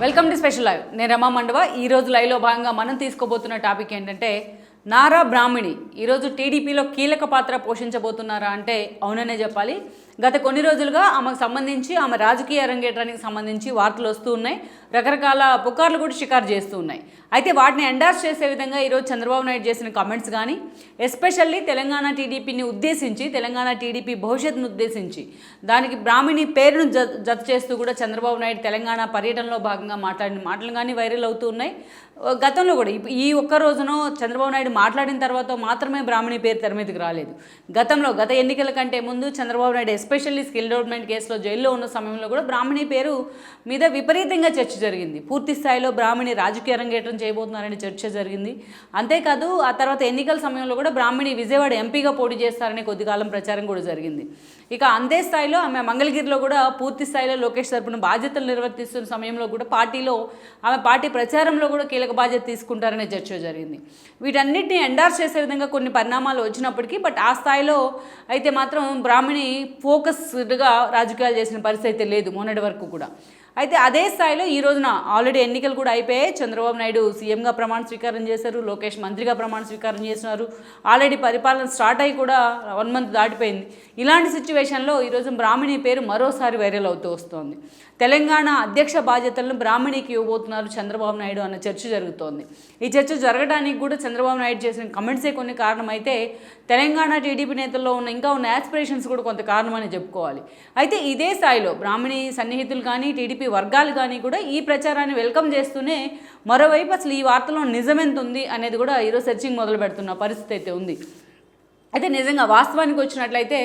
Welcome to special live. నేను రమా మండవ. ఈరోజు లైవ్లో భాగంగా మనం తీసుకోబోతున్న టాపిక్ ఏంటంటే నారా బ్రాహ్మణి ఈరోజు టీడీపీలో కీలక పాత్ర పోషించబోతున్నారా అంటే అవుననే చెప్పాలి. గత కొన్ని రోజులుగా ఆమెకు సంబంధించి ఆమె రాజకీయ అరంగేట్రానికి సంబంధించి వార్తలు వస్తూ ఉన్నాయి, రకరకాల పుకార్లు కూడా షికారు చేస్తూ ఉన్నాయి. అయితే వాటిని ఎండార్స్ చేసే విధంగా ఈరోజు చంద్రబాబు నాయుడు చేసిన కామెంట్స్ కానీ, ఎస్పెషల్లీ తెలంగాణ టీడీపీని ఉద్దేశించి, తెలంగాణ టీడీపీ భవిష్యత్తును ఉద్దేశించి దానికి బ్రాహ్మణి పేరును జత చేస్తూ కూడా చంద్రబాబు నాయుడు తెలంగాణ పర్యటనలో భాగంగా మాట్లాడిన మాటలు కానీ వైరల్ అవుతూ ఉన్నాయి. గతంలో కూడా ఈ ఒక్క రోజునో చంద్రబాబు నాయుడు మాట్లాడిన తర్వాత మాత్రమే బ్రాహ్మణి పేరు తెర మీదకి రాలేదు. గత ఎన్నికల కంటే ముందు Chandrababu Naidu especially skill development కేసులో జైల్లో ఉన్న సమయంలో కూడా బ్రాహ్మణి పేరు మీద విపరీతంగా చర్చ జరిగింది. పూర్తి స్థాయిలో బ్రాహ్మణి రాజకీయ అరంగేట్రం చేయబోతున్నారని చర్చ జరిగింది. అంతేకాదు ఆ తర్వాత ఎన్నికల సమయంలో కూడా బ్రాహ్మణి విజయవాడ ఎంపీగా పోటీ చేస్తారని కొద్దికాలం ప్రచారం కూడా జరిగింది. ఇక అంతే స్థాయిలో ఆమె మంగళగిరిలో కూడా పూర్తి స్థాయిలో లోకేష్ తరపున బాధ్యతలు నిర్వర్తిస్తున్న సమయంలో కూడా ఆమె పార్టీ ప్రచారంలో కూడా కీలక బాధ్యత తీసుకుంటారనే చర్చ జరిగింది. వీటన్నిటిని ఎండార్స్ చేసే విధంగా కొన్ని పరిణామాలు వచ్చినప్పటికీ బట్ ఆ స్థాయిలో అయితే మాత్రం బ్రాహ్మణి ఫోకస్డ్గా రాజకీయాలు చేసిన పరిస్థితి అయితే లేదు మొన్నటి వరకు కూడా. అయితే అదే స్థాయిలో ఈ రోజున ఆల్రెడీ ఎన్నికలు కూడా అయిపోయాయి. చంద్రబాబు నాయుడు సీఎంగా ప్రమాణ స్వీకారం చేశారు, లోకేష్ మంత్రిగా ప్రమాణ స్వీకారం చేస్తున్నారు. ఆల్రెడీ పరిపాలన స్టార్ట్ అయ్యి కూడా 1 మంత్ దాటిపోయింది. ఇలాంటి సిచ్యువేషన్లో ఈరోజు బ్రాహ్మణి పేరు మరోసారి వైరల్ అవుతూ వస్తోంది. తెలంగాణ అధ్యక్ష బాధ్యతలను బ్రాహ్మణికి ఇవ్వబోతున్నారు చంద్రబాబు నాయుడు అన్న చర్చ జరుగుతోంది. ఈ చర్చ జరగడానికి కూడా చంద్రబాబు నాయుడు చేసిన కమెంట్సే కొన్ని కారణమైతే తెలంగాణ టీడీపీ నేతల్లో ఇంకా ఉన్న యాస్పిరేషన్స్ కూడా కొంత కారణమని చెప్పుకోవాలి. అయితే ఇదే స్థాయిలో బ్రాహ్మణి సన్నిహితులు కానీ టీడీపీ వర్గాలు కానీ కూడా ఈ ప్రచారాన్ని వెల్కమ్ చేస్తూనే మరోవైపు అసలు ఈ వార్తలో నిజమెంత ఉంది అనేది కూడా ఈరోజు సెర్చింగ్ మొదలు పెడుతున్న పరిస్థితి అయితే ఉంది. అయితే నిజంగా వాస్తవానికి వచ్చినట్లయితే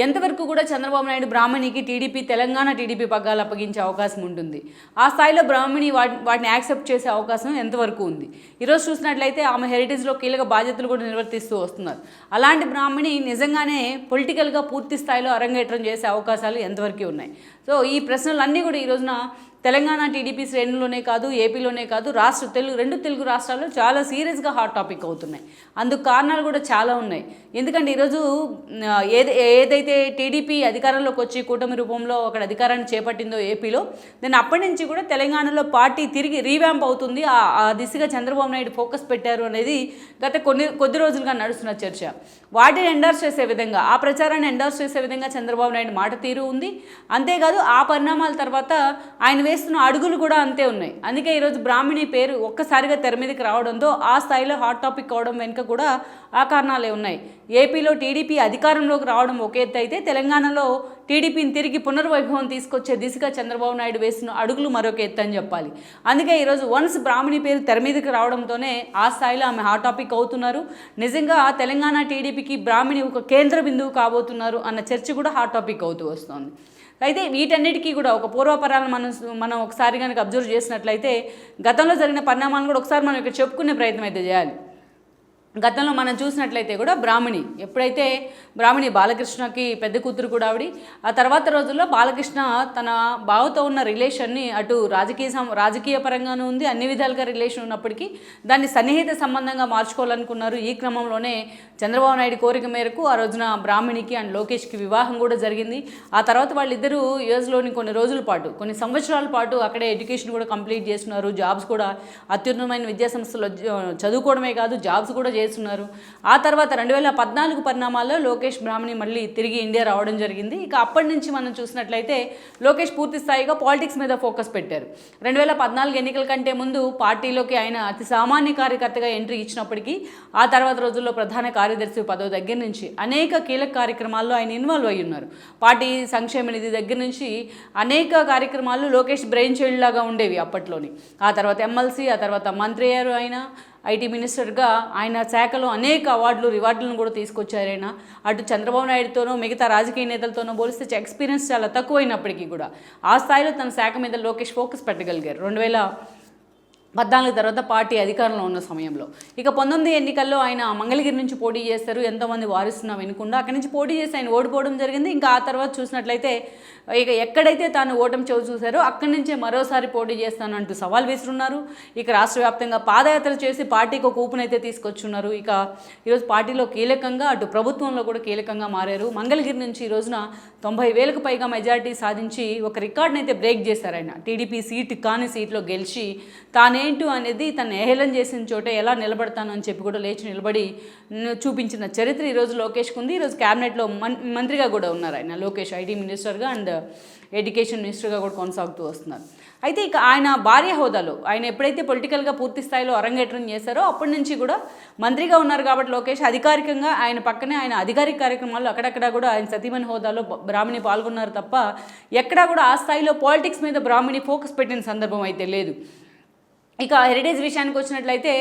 ఎంతవరకు కూడా చంద్రబాబు నాయుడు బ్రాహ్మణికి తెలంగాణ టీడీపీ పగ్గాలు అప్పగించే అవకాశం ఉంటుంది, ఆ స్థాయిలో బ్రాహ్మణి వాటిని యాక్సెప్ట్ చేసే అవకాశం ఎంతవరకు ఉంది. ఈరోజు చూసినట్లయితే ఆమె హెరిటేజ్లో కీలక బాధ్యతలు కూడా నిర్వర్తిస్తూ వస్తున్నారు. అలాంటి బ్రాహ్మణి నిజంగానే పొలిటికల్గా పూర్తి స్థాయిలో అరంగేట్రం చేసే అవకాశాలు ఎంతవరకు ఉన్నాయి. సో ఈ ప్రశ్నలన్నీ కూడా ఈ రోజున తెలంగాణ టీడీపీ శ్రేణుల్లోనే కాదు, ఏపీలోనే కాదు, రెండు తెలుగు రాష్ట్రాల్లో చాలా సీరియస్గా హాట్ టాపిక్ అవుతున్నాయి. అందుకు కారణాలు కూడా చాలా ఉన్నాయి. ఎందుకంటే ఈరోజు ఏదైతే టీడీపీ అధికారంలోకి వచ్చి కూటమి రూపంలో అక్కడ అధికారాన్ని చేపట్టిందో ఏపీలో, దాన్ని అప్పటి నుంచి కూడా తెలంగాణలో పార్టీ తిరిగి రీవ్యాంప్ అవుతుంది. ఆ దిశగా చంద్రబాబు నాయుడు ఫోకస్ పెట్టారు అనేది గత కొద్ది రోజులుగా నడుస్తున్న చర్చ. వాటిని ఎండార్స్ చేసే విధంగా, ఆ ప్రచారాన్ని ఎండార్స్ చేసే విధంగా చంద్రబాబు నాయుడు మాట తీరు ఉంది. అంతేకాదు ఆ పరిణామాల తర్వాత ఆయన వేస్తున్న అడుగులు కూడా అంతే ఉన్నాయి. అందుకే ఈరోజు బ్రాహ్మణి పేరు ఒక్కసారిగా తెర మీదకి రావడంతో ఆ స్థాయిలో హాట్ టాపిక్ అవడం వెనుక కూడా ఆ కారణాలే ఉన్నాయి. ఏపీలో టీడీపీ అధికారంలోకి రావడం ఒక ఎత్తు అయితే, తెలంగాణలో టీడీపీని తిరిగి పునర్వైభవం తీసుకొచ్చే దిశగా చంద్రబాబు నాయుడు వేసిన అడుగులు మరొక ఎత్తు అని చెప్పాలి. అందుకే ఈరోజు వన్స్ బ్రాహ్మణి పేరు తెర మీదకి రావడంతోనే ఆ స్థాయిలో ఆమె హాట్ టాపిక్ అవుతున్నారు. నిజంగా తెలంగాణ టీడీపీకి బ్రాహ్మణి ఒక కేంద్ర బిందువు కాబోతున్నారు అన్న చర్చ కూడా హాట్ టాపిక్ అవుతూ వస్తుంది. అయితే వీటన్నిటికీ కూడా ఒక పూర్వపరాలను మనం ఒకసారి కనుక అబ్జర్వ్ చేసినట్లయితే గతంలో జరిగిన పరిణామాలను కూడా ఒకసారి మనం ఇక్కడ చెప్పుకునే ప్రయత్నం అయితే చేయాలి. గతంలో మనం చూసినట్లయితే కూడా ఎప్పుడైతే బ్రాహ్మణి బాలకృష్ణకి పెద్ద కూతురు కూడా ఆవిడ, ఆ తర్వాత రోజుల్లో బాలకృష్ణ తన బావతో ఉన్న రిలేషన్ని అటు రాజకీయ పరంగానూ ఉంది, అన్ని విధాలుగా రిలేషన్ ఉన్నప్పటికీ దాన్ని సన్నిహిత సంబంధంగా మార్చుకోవాలనుకున్నారు. ఈ క్రమంలోనే చంద్రబాబు నాయుడు కోరిక మేరకు ఆ రోజున బ్రాహ్మణికి అండ్ లోకేష్కి వివాహం కూడా జరిగింది. ఆ తర్వాత వాళ్ళిద్దరూ యూఎస్లోని కొన్ని సంవత్సరాల పాటు అక్కడే ఎడ్యుకేషన్ కూడా కంప్లీట్ చేస్తున్నారు. జాబ్స్ కూడా అత్యున్నతమైన విద్యాసంస్థలో చదువుకోవడమే కాదు, జాబ్స్ కూడా చేస్తున్నారు. ఆ తర్వాత 2014 పరిణామాల్లో లోకేష్ బ్రాహ్మణి మళ్ళీ తిరిగి ఇండియా రావడం జరిగింది. ఇక అప్పటి నుంచి మనం చూసినట్లయితే లోకేష్ పూర్తి స్థాయిగా పాలిటిక్స్ మీద ఫోకస్ పెట్టారు. 2014 ఎన్నికల కంటే ముందు పార్టీలోకి ఆయన అతి సామాన్య కార్యకర్తగా ఎంట్రీ ఇచ్చినప్పటికీ ఆ తర్వాత రోజుల్లో ప్రధాన కార్యదర్శి పదవి దగ్గర నుంచి అనేక కీలక కార్యక్రమాల్లో ఆయన ఇన్వాల్వ్ అయ్యి ఉన్నారు. పార్టీ సంక్షేమ నిధి దగ్గర నుంచి అనేక కార్యక్రమాలు లోకేష్ బ్రెయిన్ చైల్డ్ లాగా ఉండేవి అప్పట్లోని. ఆ తర్వాత ఎమ్మెల్సీ, ఆ తర్వాత మంత్రి అయ్యారు. ఆయన ఐటీ మినిస్టర్గా ఆయన శాఖలో అనేక రివార్డులను కూడా తీసుకొచ్చారు. ఆయన అటు చంద్రబాబు నాయుడుతోనూ మిగతా రాజకీయ నేతలతోనూ పోలిస్తే ఎక్స్పీరియన్స్ చాలా తక్కువైనప్పటికీ కూడా ఆ స్థాయిలో తన శాఖ మీద లోకేష్ ఫోకస్ పెట్టగలిగారు. 14 తర్వాత పార్టీ అధికారంలో ఉన్న సమయంలో. ఇక 19 ఎన్నికల్లో ఆయన మంగళగిరి నుంచి పోటీ చేస్తారు. ఎంతోమంది వారిస్తున్నా వినకుండా అక్కడి నుంచి పోటీ చేసి ఆయన ఓడిపోవడం జరిగింది. ఇంకా ఆ తర్వాత చూసినట్లయితే ఇక ఎక్కడైతే తాను ఓటమి చవి చూశారో అక్కడి నుంచే మరోసారి పోటీ చేస్తానంటూ సవాల్ విసురున్నారు. ఇక రాష్ట్ర వ్యాప్తంగా పాదయాత్ర చేసి పార్టీకి ఒక ఊపునైతే తీసుకొచ్చున్నారు. ఇక ఈరోజు పార్టీలో కీలకంగా అటు ప్రభుత్వంలో కూడా కీలకంగా మారారు. మంగళగిరి నుంచి ఈ రోజున 90,000కు పైగా మెజారిటీ సాధించి ఒక రికార్డుని అయితే బ్రేక్ చేశారు ఆయన. టీడీపీ సీటు కాని సీట్లో గెలిచి తానేంటూ అనేది తను ఏహేళన చేసిన చోట ఎలా నిలబడతాను అని చెప్పి కూడా లేచి నిలబడి చూపించిన చరిత్ర ఈరోజు లోకేష్కి ఉంది. ఈరోజు క్యాబినెట్లో మంత్రిగా కూడా ఉన్నారు ఆయన. లోకేష్ ఐటీ మినిస్టర్గా అండ్ ఎడ్యుకేషన్ మినిస్టర్గా కూడా కొనసాగుతూ వస్తున్నారు. అయితే ఇక ఆయన భార్య హోదాలో ఆయన ఎప్పుడైతే పొలిటికల్గా పూర్తి స్థాయిలో అరంగేట్రం చేశారో అప్పటి నుంచి కూడా మంత్రిగా ఉన్నారు కాబట్టి లోకేష్ అధికారికంగా ఆయన పక్కనే ఆయన అధికారిక కార్యక్రమాల్లో అక్కడక్కడ కూడా ఆయన సతీమణి హోదాలో బ్రాహ్మణి పాల్గొన్నారు తప్ప ఎక్కడా కూడా ఆ స్థాయిలో పాలిటిక్స్ మీద బ్రాహ్మణి ఫోకస్ పెట్టిన సందర్భం అయితే లేదు. ఇక హెరిటేజ్ విషయానికి వచ్చినట్లయితే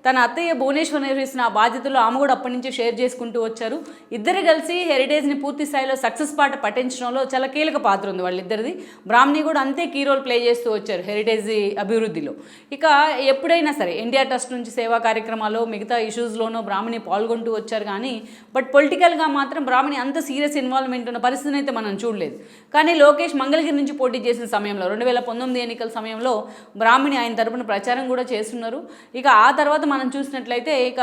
తన అత్తయ్య భువనేశ్వర్ నిర్వహిస్తున్న ఆ బాధ్యతలు ఆమె కూడా అప్పటి నుంచి షేర్ చేసుకుంటూ వచ్చారు. ఇద్దరు కలిసి హెరిటేజ్ని పూర్తి స్థాయిలో సక్సెస్ పాట పట్టించడంలో చాలా కీలక పాత్ర ఉంది వాళ్ళిద్దరిది. బ్రాహ్మణి కూడా అంతే కీ రోల్ ప్లే చేస్తూ వచ్చారు హెరిటేజ్ అభివృద్ధిలో. ఇక ఎప్పుడైనా సరే ఎన్టీఆర్ ట్రస్ట్ నుంచి సేవా కార్యక్రమాలు మిగతా ఇష్యూస్లోనూ బ్రాహ్మణి పాల్గొంటూ వచ్చారు. కానీ బట్ పొలిటికల్గా మాత్రం బ్రాహ్మణి అంత సీరియస్ ఇన్వాల్వ్మెంట్ ఉన్న పరిస్థితిని అయితే మనం చూడలేదు. కానీ లోకేష్ మంగళగిరి నుంచి పోటీ చేసిన సమయంలో 2019 ఎన్నికల సమయంలో బ్రాహ్మణి ఆయన తరపున ప్రచారం కూడా చేస్తున్నారు. ఇక ఆ తర్వాత మనం చూసినట్లయితే ఇక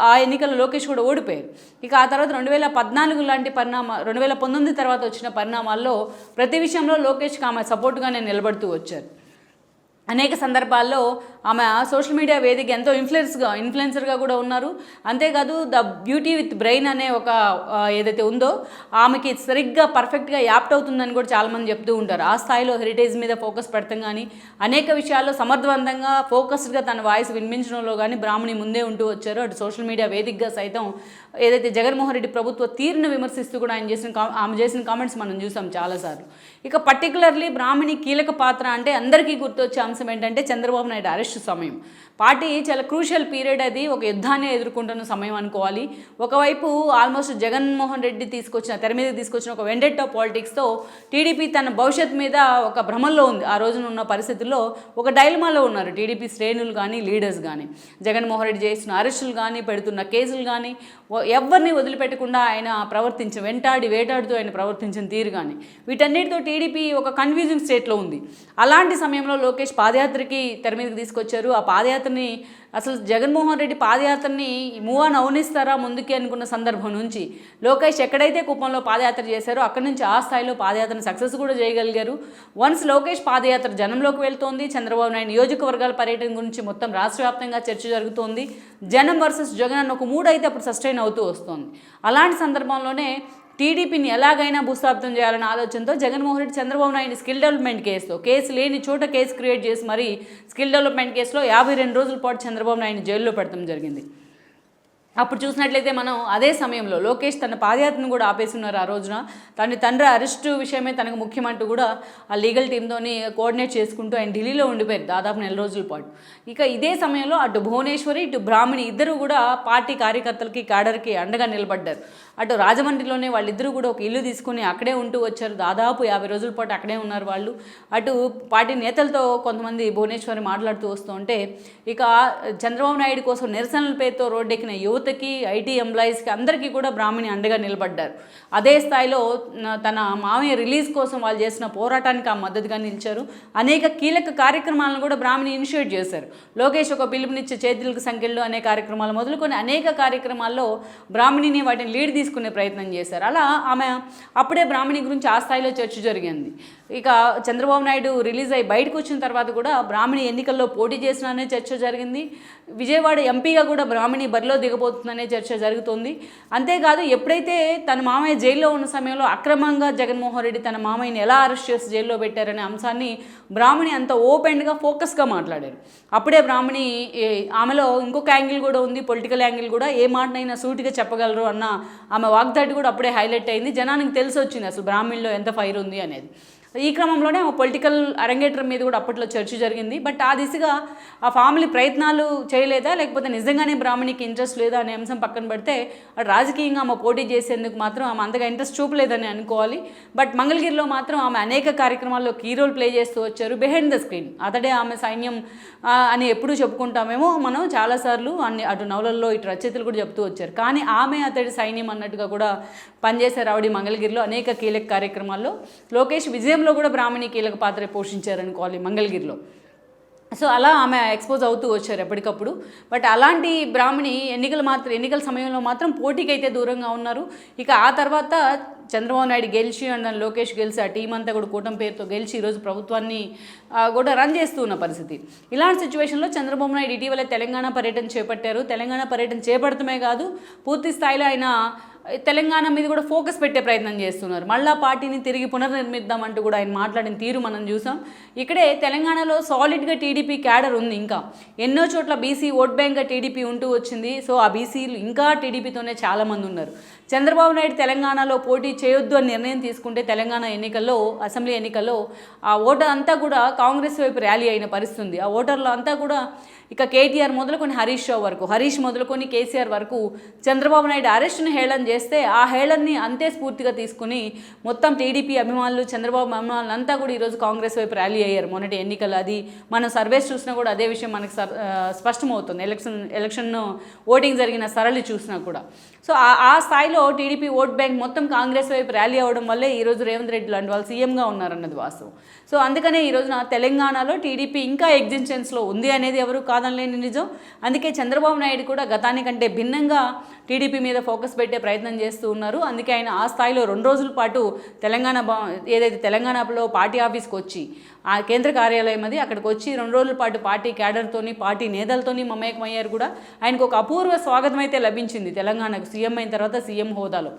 ఆ ఎన్నికల్లో లోకేష్ కూడా ఓడిపోయారు. ఇక ఆ తర్వాత 2014 లాంటి 2019 తర్వాత వచ్చిన పరిణామాల్లో ప్రతి విషయంలో లోకేష్కి ఆమె సపోర్ట్గానే నిలబడుతూ వచ్చారు. అనేక సందర్భాల్లో ఆమె సోషల్ మీడియా వేదిక ఎంతో ఇన్ఫ్లుయెన్సర్గా కూడా ఉన్నారు. అంతేకాదు ద బ్యూటీ విత్ బ్రెయిన్ అనే ఒక ఏదైతే ఉందో ఆమెకి సరిగ్గా పర్ఫెక్ట్గా యాప్ట్ అవుతుందని కూడా చాలామంది చెప్తూ ఉంటారు. ఆ స్థాయిలో హెరిటేజ్ మీద ఫోకస్ పెడతాం కానీ అనేక విషయాల్లో సమర్థవంతంగా ఫోకస్డ్గా తన వాయిస్ వినిపించడంలో కానీ బ్రాహ్మణి ముందే ఉంటూ వచ్చారు. అటు సోషల్ మీడియా వేదికగా సైతం ఏదైతే జగన్మోహన్ రెడ్డి ప్రభుత్వ తీరును విమర్శిస్తూ కూడా ఆమె చేసిన కామెంట్స్ మనం చూసాం చాలాసార్లు. ఇక పర్టికులర్లీ బ్రాహ్మణి కీలక పాత్ర అంటే అందరికీ గుర్తొచ్చే అంశం ఏంటంటే చంద్రబాబు నాయుడు అరెస్ట్ సమయం. పార్టీ చాలా క్రూషియల్ పీరియడ్, అది ఒక యుద్ధాన్ని ఎదుర్కొంటున్న సమయం అనుకోవాలి. ఒకవైపు ఆల్మోస్ట్ జగన్మోహన్ రెడ్డి తెర మీద తీసుకొచ్చిన ఒక వెండెట్టా పాలిటిక్స్తో టీడీపీ తన భవిష్యత్తు మీద ఒక భ్రమంలో ఉంది. ఆ రోజున ఉన్న పరిస్థితుల్లో ఒక డైలమాలో ఉన్నారు టీడీపీ శ్రేణులు కానీ లీడర్స్ కానీ. జగన్మోహన్ రెడ్డి చేసిన అరెస్టులు కానీ పెడుతున్న కేసులు కానీ ఎవరిని వదిలిపెట్టకుండా ఆయన వేటాడుతూ ఆయన ప్రవర్తించిన తీరు కానీ వీటన్నిటితో టీడీపీ ఒక కన్ఫ్యూజింగ్ స్టేట్లో ఉంది. అలాంటి సమయంలో లోకేష్ పాదయాత్రకి తెర మీదకి తీసుకొచ్చారు. ఆ పాదయాత్రని అసలు జగన్మోహన్ రెడ్డి పాదయాత్రని మూవ్ అవనిస్తారా ముందుకి అనుకున్న సందర్భం నుంచి లోకేష్ ఎక్కడైతే కుప్పంలో పాదయాత్ర చేశారో అక్కడి నుంచి ఆ స్థాయిలో పాదయాత్రను సక్సెస్ కూడా చేయగలిగారు. వన్స్ లోకేష్ పాదయాత్ర జనంలోకి వెళ్తోంది. చంద్రబాబు నాయుడు నియోజకవర్గాల పర్యటన గురించి మొత్తం రాష్ట్ర వ్యాప్తంగా చర్చ జరుగుతోంది. జనం వర్సెస్ జగన్ అన్న ఒక మూడ్ అయితే అప్పుడు సస్టైన్ అవుతూ వస్తుంది. అలాంటి సందర్భంలోనే టీడీపీని ఎలాగైనా భూస్థాపితం చేయాలనే ఆలోచనతో Jaganmohan Reddy Chandrababu Naidu skill development case లేని చోట కేసు క్రియేట్ చేసి మరి స్కిల్ డెవలప్మెంట్ కేసులో 52 రోజుల పాటు చంద్రబాబు నాయుడు జైల్లో పెడతాం జరిగింది. అప్పుడు చూసినట్లయితే మనం అదే సమయంలో లోకేష్ తన పాదయాత్రను కూడా ఆపేస్తున్నారు. ఆ రోజున తండ్రి అరెస్టు విషయమే తనకు ముఖ్యమంటూ కూడా ఆ లీగల్ టీంతోని కోఆర్డినేట్ చేసుకుంటూ ఆయన ఢిల్లీలో ఉండిపోయారు దాదాపు 4 రోజుల పాటు. ఇక ఇదే సమయంలో అటు భువనేశ్వరి ఇటు బ్రాహ్మణి ఇద్దరు కూడా పార్టీ కార్యకర్తలకి క్యాడర్కి అండగా నిలబడ్డారు. అటు రాజమండ్రిలోనే వాళ్ళిద్దరూ కూడా ఒక ఇల్లు తీసుకుని అక్కడే ఉంటూ వచ్చారు. దాదాపు 50 రోజుల పాటు అక్కడే ఉన్నారు వాళ్ళు. అటు పార్టీ నేతలతో కొంతమంది భువనేశ్వరి మాట్లాడుతూ వస్తుంటే ఇక చంద్రబాబు నాయుడు కోసం నిరసనల పేరుతో రోడ్డెక్కిన యువతకి ఐటీ ఎంప్లాయీస్కి అందరికీ కూడా బ్రాహ్మణి అండగా నిలబడ్డారు. అదే స్థాయిలో తన మామయ్య రిలీజ్ కోసం వాళ్ళు చేసిన పోరాటానికి ఆ మద్దతుగా నిలిచారు. అనేక కీలక కార్యక్రమాలను కూడా బ్రాహ్మణి ఇనిషియేట్ చేశారు. లోకేష్ ఒక పిలుపునిచ్చే చేతులకు సంఖ్యలు అనే కార్యక్రమాలు మొదలుకొని అనేక కార్యక్రమాల్లో బ్రాహ్మణిని వాటిని లీడ్ తీసుకునే ప్రయత్నం చేశారు. అలా ఆమె అప్పుడే బ్రాహ్మణి గురించి ఆ స్థాయిలో చర్చ జరిగింది. ఇక చంద్రబాబు నాయుడు రిలీజ్ అయ్యి బయటకు వచ్చిన తర్వాత కూడా బ్రాహ్మణి ఎన్నికల్లో పోటీ చేసిననే చర్చ జరిగింది. విజయవాడ ఎంపీగా కూడా బ్రాహ్మణి బరిలో దిగబోతుందనే చర్చ జరుగుతుంది. అంతేకాదు ఎప్పుడైతే తన మామయ్య జైల్లో ఉన్న సమయంలో అక్రమంగా జగన్మోహన్ రెడ్డి తన మామయ్యని ఎలా అరెస్ట్ చేసి జైల్లో పెట్టారనే అంశాన్ని బ్రాహ్మణి అంత ఓపెన్గా ఫోకస్గా మాట్లాడారు. అప్పుడే బ్రాహ్మణి ఆమెలో ఇంకొక యాంగిల్ కూడా ఉంది, పొలిటికల్ యాంగిల్ కూడా. ఏ మాటనైనా సూటిగా చెప్పగలరు అన్న ఆమె వాగ్దాటి కూడా అప్పుడే హైలైట్ అయింది. జనానికి తెలిసి వచ్చింది అసలు బ్రాహ్మణిలో ఎంత ఫైర్ ఉంది అనేది. ఈ క్రమంలోనే ఆ పొలిటికల్ అరంగేట్రం మీద కూడా అప్పట్లో చర్చ జరిగింది. బట్ ఆ దిశగా ఆ ఫ్యామిలీ ప్రయత్నాలు చేయలేదా, లేకపోతే నిజంగానే బ్రాహ్మణికి ఇంట్రెస్ట్ లేదా అనే అంశం పక్కన పెడితే రాజకీయంగా ఆమె పోటీ చేసేందుకు మాత్రం ఆమె అంతగా ఇంట్రెస్ట్ చూపలేదని అనుకోవాలి. బట్ మంగళగిరిలో మాత్రం ఆమె అనేక కార్యక్రమాల్లో కీ రోల్ ప్లే చేస్తూ వచ్చారు బిహైండ్ ద స్క్రీన్. అతడే ఆమె సైన్యం అని ఎప్పుడూ చెప్పుకుంటామేమో మనం చాలాసార్లు అటు నవలల్లో ఇటు రచయితలు కూడా చెప్తూ వచ్చారు. కానీ ఆమె అతడి సైన్యం అన్నట్టుగా కూడా పనిచేసే రావడి మంగళగిరిలో అనేక కీలక కార్యక్రమాల్లో లోకేష్ విజయంలో కూడా బ్రాహ్మణి కీలక పాత్ర పోషించారనుకోవాలి మంగళగిరిలో. సో అలా ఆమె ఎక్స్పోజ్ అవుతూ వచ్చారు ఎప్పటికప్పుడు. బట్ అలాంటి బ్రాహ్మణి ఎన్నికల సమయంలో మాత్రం పోటీకి అయితే దూరంగా ఉన్నారు. ఇక ఆ తర్వాత చంద్రబాబు నాయుడు గెలిచి అండ్ లోకేష్ గెలిచి ఆ టీం అంతా కూడా కూటమి పేరుతో గెలిచి ఈరోజు ప్రభుత్వాన్ని కూడా రన్ చేస్తూ ఉన్న పరిస్థితి. ఇలాంటి సిచ్యువేషన్లో చంద్రబాబు నాయుడు ఇటీవల తెలంగాణ పర్యటన చేపట్టారు. తెలంగాణ పర్యటన చేపడటమే కాదు, పూర్తి స్థాయిలో ఆయన తెలంగాణ మీద కూడా ఫోకస్ పెట్టే ప్రయత్నం చేస్తున్నారు. మళ్ళా పార్టీని తిరిగి పునర్నిర్మిద్దామంటూ కూడా ఆయన మాట్లాడిన తీరు మనం చూసాం. ఇక్కడే తెలంగాణలో సాలిడ్గా టీడీపీ క్యాడర్ ఉంది. ఇంకా ఎన్నో చోట్ల బీసీ ఓట్ బ్యాంక్గా టీడీపీ ఉంటూ వచ్చింది. సో ఆ బీసీలు ఇంకా టీడీపీతోనే చాలామంది ఉన్నారు. చంద్రబాబు నాయుడు తెలంగాణలో పోటీ చేయొద్దు అని నిర్ణయం తీసుకుంటే తెలంగాణ ఎన్నికల్లో, అసెంబ్లీ ఎన్నికల్లో ఆ ఓటర్ అంతా కూడా కాంగ్రెస్ వైపు ర్యాలీ అయిన పరిస్థితి ఉంది. ఆ ఓటర్లు అంతా కూడా ఇక కేటీఆర్ మొదలుకొని హరీష్ రావు వరకు, హరీష్ మొదలుకొని కేసీఆర్ వరకు చంద్రబాబు నాయుడు అరెస్ట్ను హేళన చేస్తే ఆ హేళన్ని అంతే స్ఫూర్తిగా తీసుకుని మొత్తం టీడీపీ అభిమానులు, చంద్రబాబు అభిమానులు అంతా కూడా ఈరోజు కాంగ్రెస్ వైపు ర్యాలీ అయ్యారు మొన్నటి ఎన్నికలు. అది మనం సర్వేస్ చూసినా కూడా అదే విషయం మనకు స్పష్టమవుతుంది. ఎలక్షన్ ఓటింగ్ జరిగిన సరళి చూసినా కూడా. సో ఆ స్థాయిలో టీడీపీ ఓట్ బ్యాంక్ మొత్తం కాంగ్రెస్ వైపు ర్యాలీ అవ్వడం వల్లే ఈరోజు రేవంత్ రెడ్డి లాంటి వాళ్ళు సీఎంగా ఉన్నారన్నది వాస్తవం. సో అందుకనే ఈరోజున తెలంగాణలో టీడీపీ ఇంకా ఎగ్జిస్టెన్స్లో ఉంది అనేది ఎవరు కాదనలేని నిజం. అందుకే చంద్రబాబు నాయుడు కూడా గతానికంటే భిన్నంగా టీడీపీ మీద ఫోకస్ పెట్టే ప్రయత్నం చేస్తూ ఉన్నారు. అందుకే ఆయన ఆ స్థాయిలో 2 రోజుల పాటు ఏదైతే తెలంగాణలో పార్టీ ఆఫీస్కి వచ్చి ఆ కేంద్ర కార్యాలయం అది అక్కడికి వచ్చి 2 రోజుల పాటు పార్టీ క్యాడర్తోని, పార్టీ నేతలతోని మమేకమయ్యారు కూడా. ఆయనకు ఒక అపూర్వ స్వాగతం అయితే లభించింది తెలంగాణకు సీఎం అయిన తర్వాత సీఎం హోదాలో.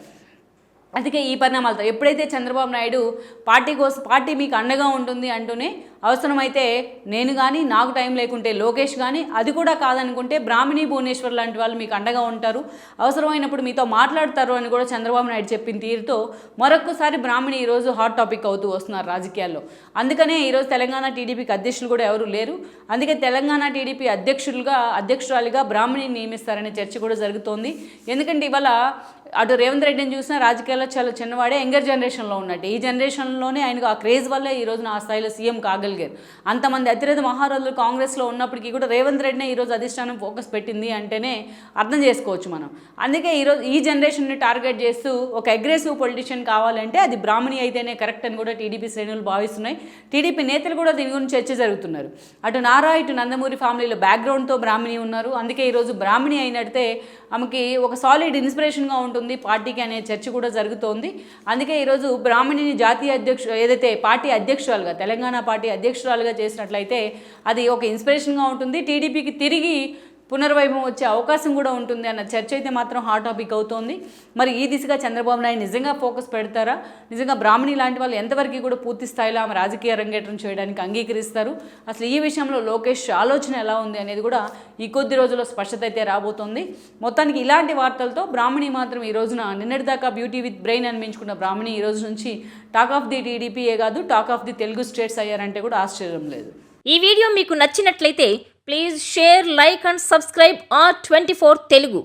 అందుకే ఈ పరిణామాలతో ఎప్పుడైతే చంద్రబాబు నాయుడు పార్టీ మీకు అండగా ఉంటుంది అంటూనే అవసరమైతే నేను కానీ, నాకు టైం లేకుంటే లోకేష్ కానీ, అది కూడా కాదనుకుంటే బ్రాహ్మణి భువనేశ్వర్ లాంటి వాళ్ళు మీకు అండగా ఉంటారు, అవసరమైనప్పుడు మీతో మాట్లాడతారు అని కూడా చంద్రబాబు నాయుడు చెప్పిన తీరుతో మరొక్కసారి బ్రాహ్మణి ఈరోజు హాట్ టాపిక్ అవుతూ వస్తున్నారు రాజకీయాల్లో. అందుకనే ఈరోజు తెలంగాణ టీడీపీకి అధ్యక్షులు కూడా ఎవరు లేరు. అందుకే తెలంగాణ టీడీపీ అధ్యక్షురాలిగా బ్రాహ్మణిని నియమిస్తారనే చర్చ కూడా జరుగుతోంది. ఎందుకంటే ఇవాళ అటు రేవంత్ రెడ్డిని చూసినా రాజకీయాల్లో చాలా చిన్నవాడే, యంగర్ జనరేషన్లో ఉన్నట్టు. ఈ జనరేషన్లోనే ఆయనకు ఆ క్రేజ్ వల్లే ఈరోజు ఆ స్థాయిలో సీఎం కాగలిగారు. అంతమంది అతిరేత మహారాజులు కాంగ్రెస్లో ఉన్నప్పటికీ కూడా రేవంత్ రెడ్డినే ఈరోజు అధిష్టానం ఫోకస్ పెట్టింది అంటేనే అర్థం చేసుకోవచ్చు మనం. అందుకే ఈరోజు ఈ జనరేషన్ని టార్గెట్ చేస్తూ ఒక అగ్రెసివ్ పొలిటీషియన్ కావాలంటే అది బ్రాహ్మణి అయితేనే కరెక్ట్ అని కూడా టీడీపీ శ్రేణులు భావిస్తున్నాయి. టీడీపీ నేతలు కూడా దీని గురించి చర్చ జరుగుతున్నారు. అటు నారా, ఇటు నందమూరి ఫ్యామిలీలో బ్యాక్గ్రౌండ్తో బ్రాహ్మణి ఉన్నారు. అందుకే ఈరోజు బ్రాహ్మణి అయినట్టే ఆమెకి ఒక సాలిడ్ ఇన్స్పిరేషన్గా ఉంటుంది పార్టీకి అనే చర్చ కూడా జరుగుతోంది. అందుకే ఈరోజు బ్రాహ్మణిని జాతీయ ఏదైతే పార్టీ అధ్యక్షురాలుగా, తెలంగాణ పార్టీ అధ్యక్షురాలుగా చేసినట్లయితే అది ఒక ఇన్స్పిరేషన్గా ఉంటుంది. టీడీపీకి తిరిగి పునర్వైభవం వచ్చే అవకాశం కూడా ఉంటుంది అన్న చర్చ అయితే మాత్రం హాట్ టాపిక్ అవుతోంది. మరి ఈ దిశగా చంద్రబాబు నాయుడు నిజంగా ఫోకస్ పెడతారా? నిజంగా బ్రాహ్మణి లాంటి వాళ్ళు ఎంతవరకు కూడా పూర్తి స్థాయిలో ఆమె రాజకీయ అరంగేట్రం చేయడానికి అంగీకరిస్తారు? అసలు ఈ విషయంలో లోకేష్ ఆలోచన ఎలా ఉంది అనేది కూడా ఈ కొద్ది రోజుల్లో స్పష్టత అయితే రాబోతోంది. మొత్తానికి ఇలాంటి వార్తలతో బ్రాహ్మణి మాత్రం ఈ రోజున నిన్నటిదాకా బ్యూటీ విత్ బ్రెయిన్ అనిపించుకున్న బ్రాహ్మణి ఈ రోజు నుంచి టాక్ ఆఫ్ ది టీడీపీయే కాదు, talk of the Telugu states అయ్యారంటే కూడా ఆశ్చర్యం లేదు. ఈ వీడియో మీకు నచ్చినట్లయితే please share, like and subscribe R24 Telugu.